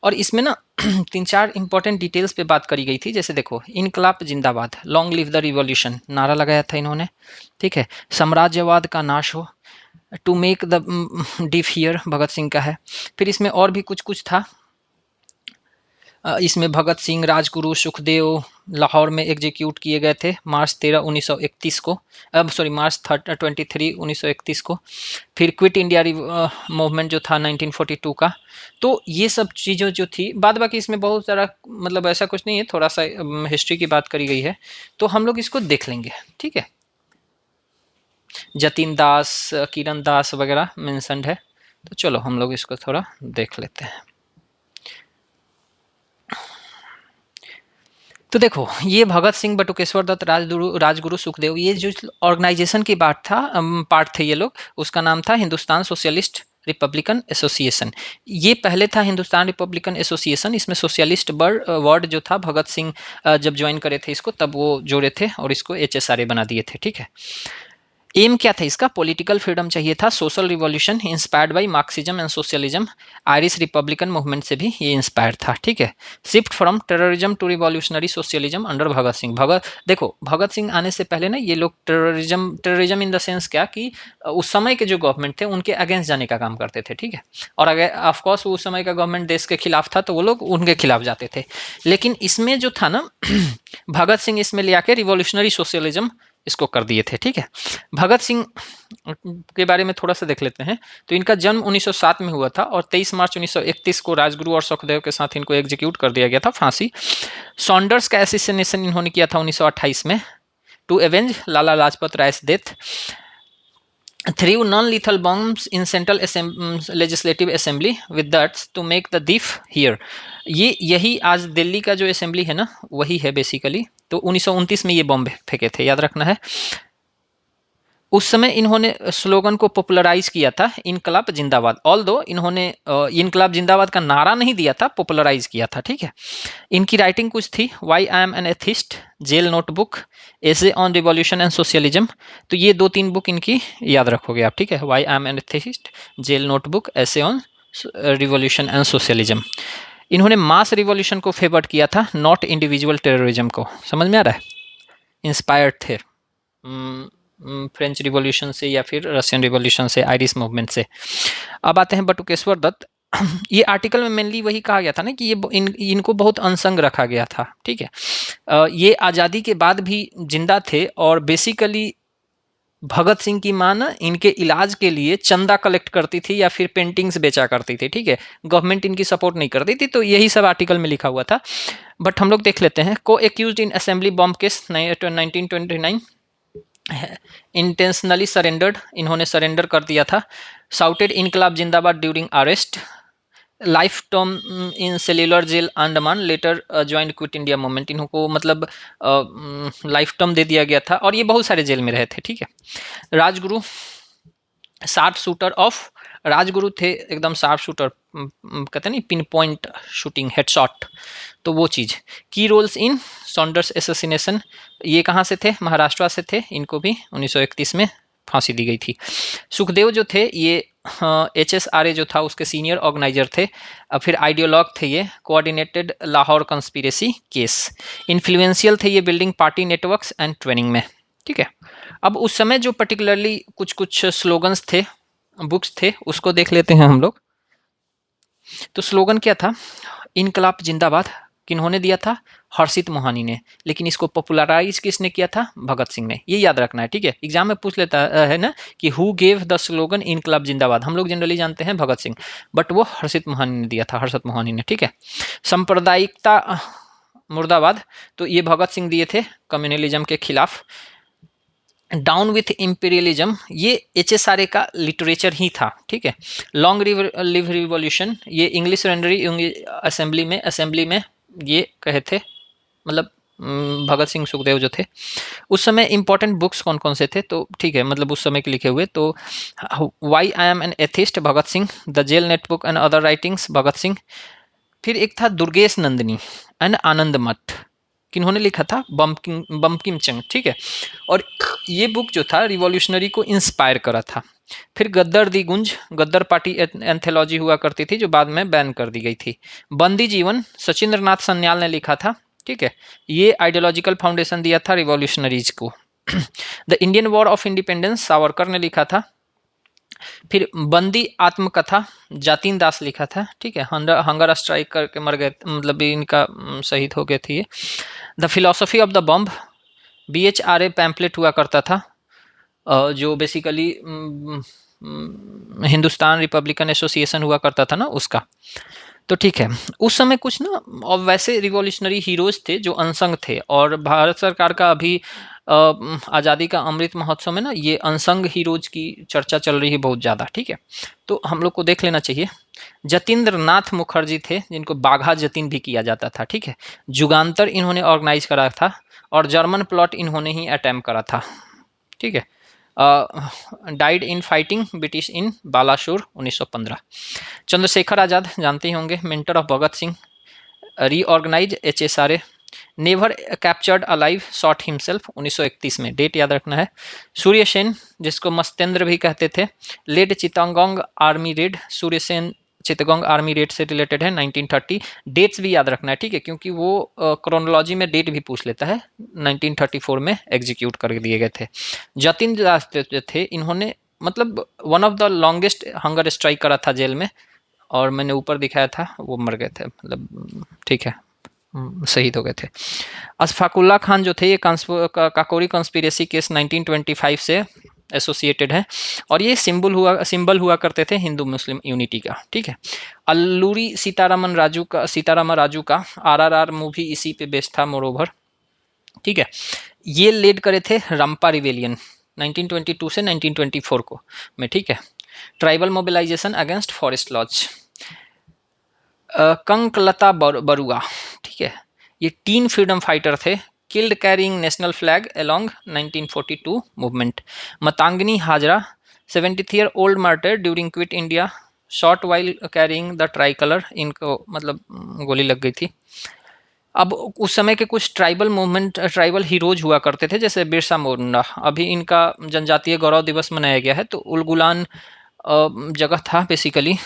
और इसमें ना 3-4 इंपॉर्टेंट डिटेल्स पे बात करी गई थी। जैसे देखो, इनकलाब जिंदाबाद, लॉन्ग लिव द रिवॉल्यूशन नारा लगाया था इन्होंने, ठीक है। साम्राज्यवाद का नाश हो, to make the deaf hear, Bhagat Singh का है। फिर इसमें और भी कुछ कुछ था। इसमें भगत सिंह, राजगुरु, सुखदेव लाहौर में एग्जीक्यूट किए गए थे मार्च 13 1931 को, मार्च 23 1931 को। फिर क्विट इंडिया मूवमेंट जो था 1942 का। तो ये सब चीज़ें जो थी, बाद बाकी इसमें बहुत सारा मतलब ऐसा कुछ नहीं है, थोड़ा सा हिस्ट्री की बात करी गई है, तो हम लोग इसको देख लेंगे, ठीक है। जतिन दास, किरण दास वगैरह मेंशन्ड है, तो चलो हम लोग इसको थोड़ा देख लेते हैं। तो देखो, ये भगत सिंह, बटुकेश्वर दत्त, राजगुरु, सुखदेव, ये जो ऑर्गेनाइजेशन की बात था, पार्ट थे ये लोग, उसका नाम था हिंदुस्तान सोशलिस्ट रिपब्लिकन एसोसिएशन। ये पहले था हिंदुस्तान रिपब्लिकन एसोसिएशन। इसमें सोशलिस्ट वर्ड जो था, भगत सिंह जब ज्वाइन करे थे इसको तब वो जोड़े थे और इसको HSRA बना दिए थे, ठीक है। एम क्या था इसका, पॉलिटिकल फ्रीडम चाहिए था, social revolution inspired by Marxism and socialism, Irish republican movement से भी ये इंस्पायर था, ठीक है। Shift from terrorism to revolutionary socialism under Bhagat Singh. देखो भगत सिंह आने से पहले ना ये लोग टेररिज्म इन द सेंस क्या कि उस समय के जो गवर्नमेंट थे उनके अगेंस्ट जाने का काम करते थे, ठीक है। और अगर ऑफकोर्स उस समय का गवर्नमेंट देश के खिलाफ था तो वो लोग उनके खिलाफ जाते थे। लेकिन इसमें जो था ना भगत सिंह इसमें ले आके रिवॉल्यूशनरी सोशलिज्म इसको कर दिए थे, ठीक है। भगत सिंह के बारे में थोड़ा सा देख लेते हैं। तो इनका जन्म 1907 में हुआ था और 23 मार्च 1931 को राजगुरु और सुखदेव के साथ इनको एग्जीक्यूट कर दिया गया था, फांसी। सॉन्डर्स का एसिसिनेशन इन्होंने किया था 1928 में, to avenge Lala Lajpat Rai's death. Through non lethal bombs in Central Legislative Assembly with that's to make the deaf hear. ये यही आज दिल्ली का जो असेंबली है ना वही है बेसिकली। तो 1929 में ये बॉम्ब फेंके थे, याद रखना है। उस समय इन्होंने स्लोगन को पॉपुलराइज किया था, इनकलाब जिंदाबाद। ऑल्दो इन्होंने इनकलाब जिंदाबाद का नारा नहीं दिया था, पॉपुलराइज किया था, ठीक है। इनकी राइटिंग कुछ थी, why I am an atheist, jail notebook, essay on revolution and socialism. तो ये 2-3 बुक इनकी याद रखोगे आप, ठीक है। Why I am an atheist, jail notebook, essay on revolution and socialism. इन्होंने मास रिवॉल्यूशन को फेवर्ड किया था, नॉट इंडिविजुअल टेररिज्म को। समझ में आ रहा है, इंस्पायर्ड थे फ्रेंच रिवॉल्यूशन से या फिर रशियन रिवॉल्यूशन से, आयरिश मूवमेंट से। अब आते हैं बटुकेश्वर दत्त। ये आर्टिकल में मेनली वही कहा गया था ना कि ये इनको बहुत अनसंग रखा गया था, ठीक है। ये आज़ादी के बाद भी जिंदा थे और बेसिकली भगत सिंह की माँ ना इनके इलाज के लिए चंदा कलेक्ट करती थी या फिर पेंटिंग्स बेचा करती थी, ठीक है। गवर्नमेंट इनकी सपोर्ट नहीं करती थी, तो यही सब आर्टिकल में लिखा हुआ था। बट हम लोग देख लेते हैं। को accused in assembly bomb case 1929, intentionally surrendered, इन्होंने सरेंडर कर दिया था। Shouted Inquilab Zindabad during arrest, life term in cellular jail Andaman, later join Quit India Movement. इनको मतलब लाइफ टर्म दे दिया गया था और ये बहुत सारे जेल में रहे थे, ठीक है। Rajguru, sharp shooter of, Rajguru थे एकदम शार्प शूटर, कहते नहीं पिन पॉइंट शूटिंग, हेडशॉट, तो वो चीज़। की रोल्स इन सॉन्डर्स एसेसिनेशन, ये कहाँ से थे, महाराष्ट्र से थे। इनको भी 1931 में फांसी दी गई थी। सुखदेव जो थे ये HSRA जो था उसके सीनियर ऑर्गेनाइजर थे। फिर आइडियोलॉग थे ये, coordinated Lahore conspiracy case, influential थे ये building party networks and training में, ठीक है। अब उस समय जो पर्टिकुलरली कुछ कुछ स्लोगन्स थे, बुक्स थे, उसको देख लेते हैं हम लोग। तो स्लोगन क्या था? इनकलाब जिंदाबाद किन्होंने दिया था? हर्षित मोहानी ने। लेकिन इसको पॉपुलराइज किसने किया था? भगत सिंह ने। ये याद रखना है, ठीक है। एग्जाम में पूछ लेता है ना कि हु गेव द स्लोगन इनकलाब जिंदाबाद। हम लोग जनरली जानते हैं भगत सिंह, बट वो हर्षित मोहानी ने दिया था, हर्षित मोहानी ने, ठीक है। सांप्रदायिकता मुर्दाबाद, तो ये भगत सिंह दिए थे कम्युनलिज्म के खिलाफ। डाउन विथ इंपीरियलिज्म, ये HSRA का लिटरेचर ही था, ठीक है। लॉन्ग लिव रिवॉल्यूशन, ये इंग्लिश सरेंडरी असेंबली में ये कहे थे, मतलब भगत सिंह सुखदेव जो थे। उस समय इंपॉर्टेंट बुक्स कौन कौन से थे, तो ठीक है, मतलब उस समय के लिखे हुए, तो why I am an atheist Bhagat Singh, the jail notebook and other writings Bhagat Singh. फिर एक था दुर्गेश नंदिनी एंड आनंद मठ, किन्होंने लिखा था? बंकिम चंग, ठीक है। और ये बुक जो था रिवॉल्यूशनरी को इंस्पायर करा था। फिर गद्दर दी गुंज, गद्दर पार्टी एंथोलॉजी हुआ करती थी जो बाद में बैन कर दी गई थी। बंदी जीवन सचिंद्र नाथ सन्याल ने लिखा था, ठीक है। ये आइडियोलॉजिकल फाउंडेशन दिया था रिवॉल्यूशनरीज को। The Indian war of independence Savarkar ने लिखा था। फिर बंदी आत्मकथा जातिन दास लिखा था, ठीक है। हंगर स्ट्राइक करके मर गए, मतलब इनका शहीद हो गए थे ये। द फिलोसफी ऑफ द बम्ब, BHRA पैम्पलेट हुआ करता था, जो बेसिकली हिंदुस्तान रिपब्लिकन एसोसिएशन हुआ करता था ना, उसका। तो ठीक है, उस समय कुछ ना, और वैसे रिवॉल्यूशनरी हीरोज थे जो अनसंग थे, और भारत सरकार का अभी आज़ादी का अमृत महोत्सव में ना ये अनसंग हीरोज की चर्चा चल रही है बहुत ज़्यादा, ठीक है। तो हम लोग को देख लेना चाहिए। जतीन्द्र नाथ मुखर्जी थे, जिनको बाघा जतीन भी किया जाता था, ठीक है। जुगान्तर इन्होंने ऑर्गेनाइज करा था, और जर्मन प्लॉट इन्होंने ही अटैम्प्ट करा था, ठीक है। Died in fighting British in Balasore 1915। Chandrashekhar Azad जानते ही होंगे, mentor of Bhagat Singh, reorganize HSRA। Never captured alive shot himself 1931 में, डेट याद रखना है। सूर्य सेन, जिसको मस्तेंद्र भी कहते थे, lead चित्तगोंग army red. Surya Sen चित्तगोंग army red से रिलेटेड है 1930। डेट्स भी याद रखना है, ठीक है, क्योंकि वो क्रोनोलॉजी में डेट भी पूछ लेता है। 1934 में एग्जीक्यूट कर दिए गए थे। जतिन दास जो थे, इन्होंने मतलब one of the longest hunger strike करा था जेल में, और मैंने ऊपर दिखाया था वो मर गए थे, मतलब ठीक है, शहीद हो गए थे। अशफाकुल्ला खान जो थे, ये काकोरी कॉन्स्पिरेसी केस 1925 से एसोसिएटेड है, और ये सिंबल हुआ करते थे हिंदू मुस्लिम यूनिटी का, ठीक है। अल्लूरी सीतारामन राजू का RRR मूवी इसी पे बेस्ड था मोरोवर, ठीक है। ये लीड करे थे रंपा रिवेलियन 1922 से 1924 को में, ठीक है। Tribal mobilization against forest laws. Kanaklata Barua, ठीक है, ये टीन फ्रीडम फाइटर थे, killed carrying national flag along 1942 movement. Matangini Hazra 70th year old martyr during Quit India, shot while carrying the tricolour, इनको मतलब गोली लग गई थी। अब उस समय के कुछ ट्राइबल मूवमेंट, ट्राइबल हीरोज हुआ करते थे, जैसे बिरसा मुंडा, अभी इनका जनजातीय गौरव दिवस मनाया गया है, तो उलगुलान जगह था बेसिकली,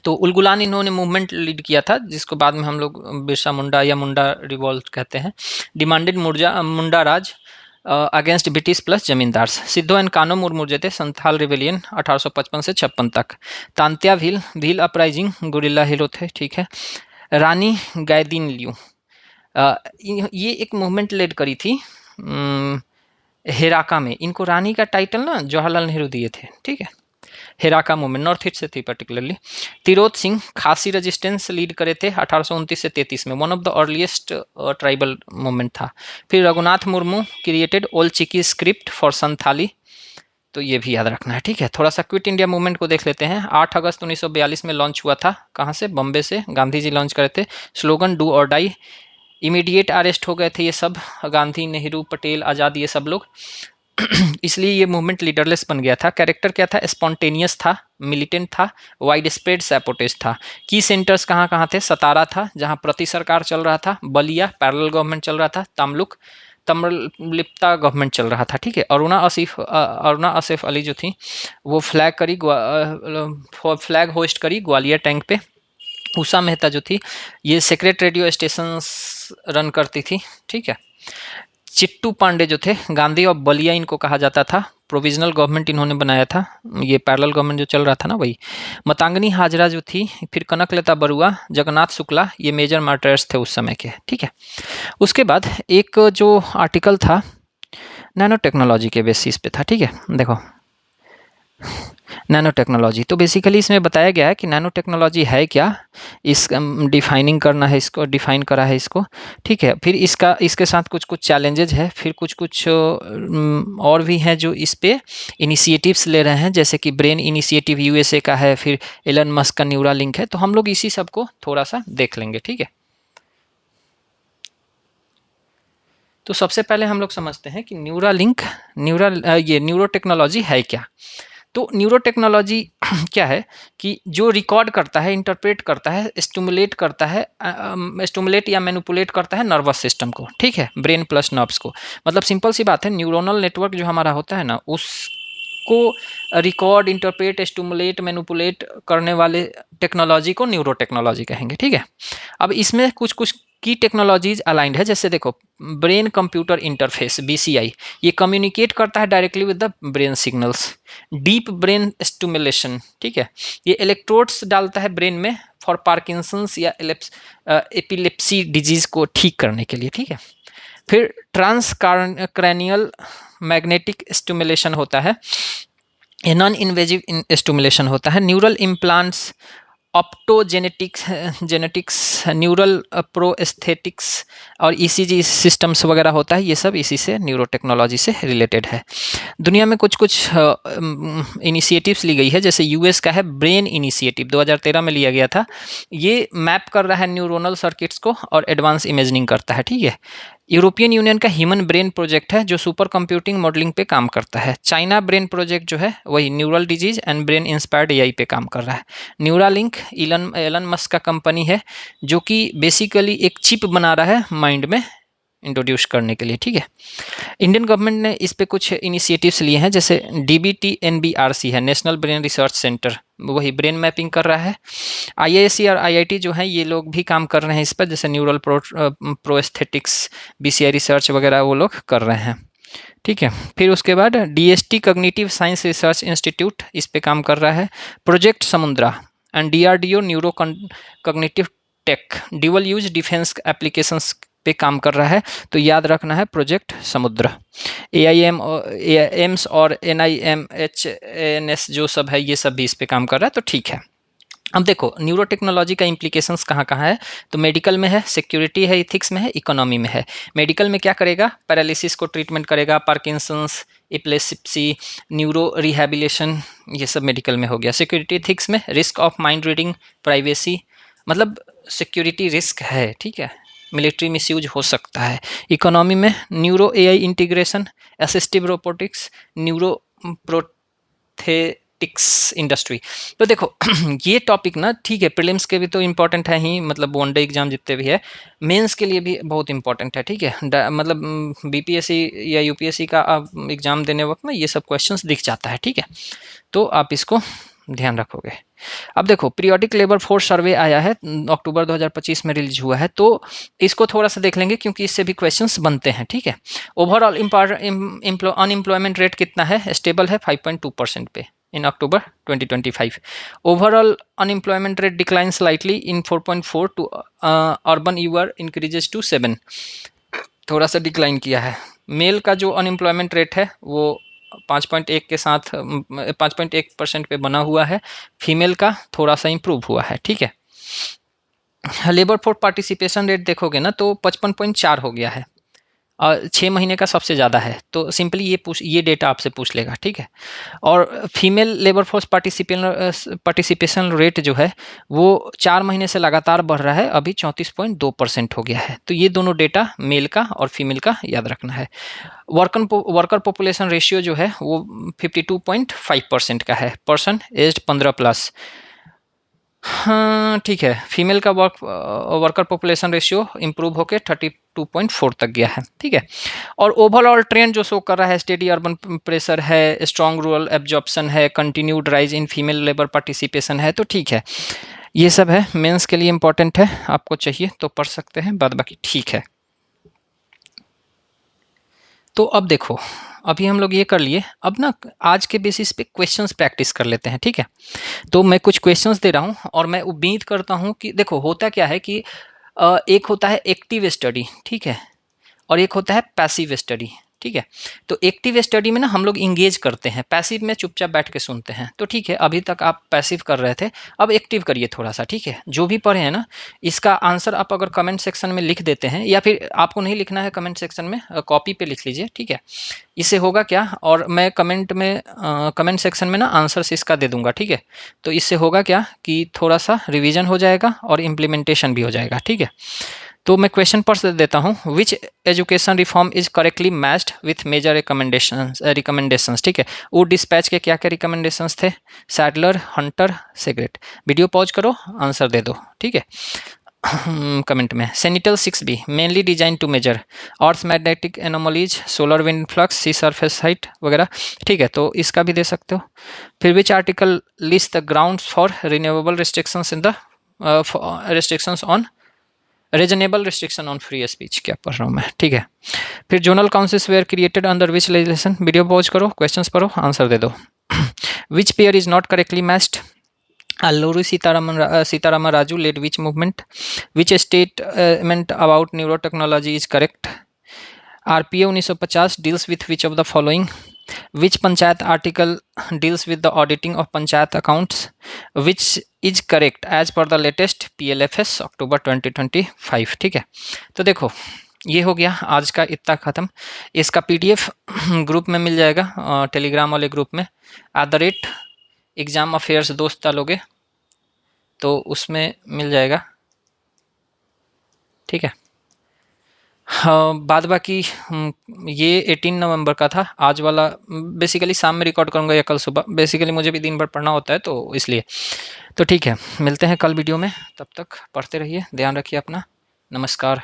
तो उलगुलान इन्होंने मूवमेंट लीड किया था, जिसको बाद में हम लोग बिरसा मुंडा या मुंडा रिवॉल्ट कहते हैं। डिमांडेड मुंडा राज अगेंस्ट ब्रिटिश प्लस जमींदार। सिद्धो एंड कानो मुर्मू जो थे, संथाल रिवेलियन 1855 से 56 तक। Tantya Bhil uprising, guerrilla hero थे, ठीक है। रानी गायदीन लियू, ये एक मूवमेंट लीड करी थी हेराका में। इनको रानी का टाइटल ना जवाहरलाल नेहरू दिए थे, ठीक है। हेराका मूवमेंट नॉर्थ ईस्ट से थी पर्टिकुलरली। तिरोत सिंह खासी रेजिस्टेंस लीड करे थे 1829 से 33 में, one of the earliest tribal movement था। फिर Raghunath Murmu created Ol Chiki script for Santhali, तो ये भी याद रखना है, ठीक है। थोड़ा सा क्विट इंडिया मूवमेंट को देख लेते हैं। 8 अगस्त 1942 में लॉन्च हुआ था, कहाँ से? बॉम्बे से, गांधी जी लॉन्च करे थे। स्लोगन डू और डाई। इमीडिएट अरेस्ट हो गए थे ये सब, गांधी, नेहरू, पटेल, आज़ाद, ये सब लोग इसलिए ये मूवमेंट लीडरलेस बन गया था। कैरेक्टर क्या था? स्पॉन्टेनियस था, मिलिटेंट था, वाइड स्प्रेड सैपोटेज था। की सेंटर्स कहाँ कहाँ थे? सतारा था, जहाँ प्रति सरकार चल रहा था, बलिया पैरेलल गवर्नमेंट चल रहा था, तमलुक तमलिप्ता गवर्नमेंट चल रहा था, ठीक है। अरुणा आसिफ अली जो थी वो फ्लैग होस्ट करी ग्वालियर टैंक पे। उषा मेहता जो थी ये सेक्रेट रेडियो स्टेशन रन करती थी, ठीक है। चिट्टू पांडे जो थे, गांधी और बलिया इनको कहा जाता था, प्रोविजनल गवर्नमेंट इन्होंने बनाया था, ये पैरेलल गवर्नमेंट जो चल रहा था ना वही। मतांगनी हाजरा जो थी, फिर कनकलता बरुआ, जगन्नाथ शुक्ला, ये मेजर मार्टर्स थे उस समय के, ठीक है। उसके बाद एक जो आर्टिकल था नैनो टेक्नोलॉजी के बेसिस पे था, ठीक है। देखो नैनो टेक्नोलॉजी, तो बेसिकली इसमें बताया गया है कि नैनो टेक्नोलॉजी है क्या, इस डिफाइनिंग करना है इसको, डिफाइन करा है इसको, ठीक है। फिर इसके साथ कुछ कुछ चैलेंजेज है, फिर कुछ कुछ और भी हैं जो इस पे इनिशिएटिव्स ले रहे हैं, जैसे कि ब्रेन इनिशिएटिव यूएसए का है, फिर एलन मस्क का न्यूरा लिंक है। तो हम लोग इसी सब को थोड़ा सा देख लेंगे, ठीक है। तो सबसे पहले हम लोग समझते हैं कि न्यूरा लिंक, ये न्यूरो टेक्नोलॉजी है क्या। तो न्यूरो टेक्नोलॉजी क्या है कि जो रिकॉर्ड करता है, इंटरप्रेट करता है, स्टिमुलेट करता है, स्टिमुलेट या मैनिपुलेट करता है नर्वस सिस्टम को, ठीक है, ब्रेन प्लस नर्व्स को। मतलब सिंपल सी बात है, न्यूरोनल नेटवर्क जो हमारा होता है ना, उसको रिकॉर्ड, इंटरप्रेट, स्टिमुलेट, मैनिपुलेट करने वाले टेक्नोलॉजी को न्यूरो टेक्नोलॉजी कहेंगे, ठीक है। अब इसमें कुछ कुछ की टेक्नोलॉजीज अलाइंड है, जैसे देखो ब्रेन कंप्यूटर इंटरफेस बीसीआई, ये कम्युनिकेट करता है directly with the brain signals. Deep brain stimulation, ठीक है, ये इलेक्ट्रोड्स डालता है ब्रेन में फॉर पार्किंसंस या एपिलेप्सी डिजीज को ठीक करने के लिए, ठीक है। फिर ट्रांस क्रैनियल मैग्नेटिक स्टिमुलेशन होता है, ये नॉन इन्वेजिव स्टिमुलेशन होता है। Neural implants, optogenetics genetics, neural prosthetics और ईसीजी सिस्टम्स वगैरह होता है, ये सब इसी से न्यूरो टेक्नोलॉजी से रिलेटेड है। दुनिया में कुछ कुछ इनिशिएटिव्स ली गई है, जैसे यूएस का है ब्रेन इनिशिएटिव, 2013 में लिया गया था। ये मैप कर रहा है न्यूरोनल सर्किट्स को और एडवांस इमेजिनिंग करता है, ठीक है। यूरोपियन यूनियन का ह्यूमन ब्रेन प्रोजेक्ट है जो सुपर कंप्यूटिंग मॉडलिंग पे काम करता है। चाइना ब्रेन प्रोजेक्ट जो है वही neural disease and brain inspired AI पे काम कर रहा है। न्यूरालिंक एलन मस्क का कंपनी है, जो कि बेसिकली एक चिप बना रहा है माइंड में इंट्रोड्यूस करने के लिए, ठीक है। इंडियन गवर्नमेंट ने इस पे कुछ इनिशिएटिव्स लिए हैं, जैसे डीबीटी एनबीआरसी है, नेशनल ब्रेन रिसर्च सेंटर, वही ब्रेन मैपिंग कर रहा है। आईआईएससी और आईआईटी जो है ये लोग भी काम कर रहे हैं इस पर, जैसे न्यूरल प्रोस्थेटिक्स, बीसीआई रिसर्च वगैरह वो लोग कर रहे हैं, ठीक है। फिर उसके बाद DST cognitive science research institute इस पे काम कर रहा है। Project Samudra and DRDO neuro cognitive tech dual use defence applications पे काम कर रहा है, तो याद रखना है प्रोजेक्ट समुद्र। एम्स और NIMHANS जो सब है ये सब भी इस पे काम कर रहा है, तो ठीक है। अब देखो न्यूरो टेक्नोलॉजी का इम्प्लीकेशंस कहाँ कहाँ है, तो मेडिकल में है, सिक्योरिटी है, इथिक्स में है, इकोनॉमी में है। मेडिकल में क्या करेगा, पैरालिसिस को ट्रीटमेंट करेगा, पार्किंसंस, एपिलेप्सी, न्यूरो रिहैबिलिटेशन, ये सब मेडिकल में हो गया। सिक्योरिटी इथिक्स में risk of mind reading, privacy, मतलब सिक्योरिटी रिस्क है, ठीक है, मिलिट्री मिसयूज हो सकता है। इकोनॉमी में neuro AI integration, assistive robotics, neuro prosthetics industry. तो देखो ये टॉपिक ना, ठीक है, प्रीलिम्स के भी तो इम्पोर्टेंट है ही, मतलब वनडे एग्जाम जितने भी है, मेंस के लिए भी बहुत इंपॉर्टेंट है, ठीक है। मतलब बीपीएससी या यूपीएससी का आप एग्जाम देने वक्त में ये सब क्वेश्चंस दिख जाता है, ठीक है, तो आप इसको ध्यान रखोगे। अब देखो पीरियोडिक लेबर फोर्स सर्वे आया है, अक्टूबर 2025 में रिलीज हुआ है, तो इसको थोड़ा सा देख लेंगे क्योंकि इससे भी क्वेश्चंस बनते हैं, ठीक है। ओवरऑल अनएम्प्लॉयमेंट रेट कितना है, स्टेबल है 5.2% पे in October 2025। Overall unemployment rate decline slightly in 4.4 to urban UR increases to 7, थोड़ा सा डिक्लाइन किया है। मेल का जो अनएम्प्लॉयमेंट रेट है वो 5.1 के साथ 5.1% पे बना हुआ है, फीमेल का थोड़ा सा इम्प्रूव हुआ है, ठीक है। लेबर फोर्स पार्टिसिपेशन रेट देखोगे ना तो 55.4 हो गया है, और 6 महीने का सबसे ज़्यादा है, तो सिंपली ये डेटा आपसे पूछ लेगा, ठीक है। और female labour force participation rate जो है वो 4 महीने से लगातार बढ़ रहा है, अभी 34.2% हो गया है। तो ये दोनों डेटा मेल का और फीमेल का याद रखना है। वर्कर पॉपुलेशन रेशियो जो है वो 52.5% का है, पर्सन एज्ड 15+। हाँ, ठीक है। फीमेल का वर्कर पॉपुलेशन रेशियो इम्प्रूव होके 32.4 तक गया है, ठीक है। और ओवरऑल ट्रेंड जो शो कर रहा है, स्टेडी अर्बन प्रेशर है, स्ट्रॉन्ग रूरल एब्जॉर्प्शन है, continued rise in female labour participation है, तो ठीक है। ये सब है, मेंस के लिए इंपॉर्टेंट है, आपको चाहिए तो पढ़ सकते हैं, बाद बाकी ठीक है। तो अब देखो, अभी हम लोग ये कर लिए, अब ना आज के बेसिस पे क्वेश्चंस प्रैक्टिस कर लेते हैं, ठीक है। तो मैं कुछ क्वेश्चंस दे रहा हूँ और मैं उम्मीद करता हूँ कि देखो होता क्या है कि एक होता है एक्टिव स्टडी, ठीक है, और एक होता है पैसिव स्टडी, ठीक है। तो एक्टिव स्टडी में ना हम लोग इंगेज करते हैं, पैसिव में चुपचाप बैठ के सुनते हैं। तो ठीक है, अभी तक आप पैसिव कर रहे थे, अब एक्टिव करिए थोड़ा सा, ठीक है। जो भी पढ़े हैं ना, इसका आंसर आप अगर कमेंट सेक्शन में लिख देते हैं, या फिर आपको नहीं लिखना है कमेंट सेक्शन में, कॉपी पे लिख लीजिए, ठीक है। इससे होगा क्या, और मैं कमेंट सेक्शन में ना आंसर्स इसका दे दूंगा, ठीक है। तो इससे होगा क्या कि थोड़ा सा रिवीजन हो जाएगा और इम्प्लीमेंटेशन भी हो जाएगा, ठीक है। तो मैं क्वेश्चन पढ़ देता हूँ। Which education reform is correctly matched with major recommendations, ठीक है। वो डिस्पैच के क्या क्या रिकमेंडेशंस थे, सैडलर, हंटर, सेग्रेट। वीडियो पॉज करो, आंसर दे दो, ठीक है। कमेंट में Sentinel 6B mainly designed to measure earth magnetic anomalies, solar wind flux, sea surface height वगैरह, ठीक है। तो इसका भी दे सकते हो। फिर which article list the grounds for renewable restrictions in the restrictions on reasonable restriction on free speech, क्या पढ़ रहा हूँ मैं, ठीक है। फिर zonal councils were created under which legislation, video pause करो, क्वेश्चंस पढ़ो, आंसर दे दो। Which pair is not correctly matched, Alluri Sitaramar Raju led which movement? Which statement about neurotechnology is correct? RPA 1950 deals with which of the following? Which Panchayat article deals with the auditing of Panchayat accounts? Which is correct as per the latest PLFS October 2025, ठीक है। तो देखो, ये हो गया आज का, इतना ख़त्म। इसका PDF ग्रुप में मिल जाएगा, टेलीग्राम वाले ग्रुप में, @exam affairs दोस्त डालोगे तो उसमें मिल जाएगा, ठीक है। हाँ, बाद बाकी ये 18 नवंबर का था, आज वाला बेसिकली शाम में रिकॉर्ड करूँगा या कल सुबह, बेसिकली मुझे भी दिन भर पढ़ना होता है तो इसलिए। तो ठीक है, मिलते हैं कल वीडियो में, तब तक पढ़ते रहिए, ध्यान रखिए अपना, नमस्कार।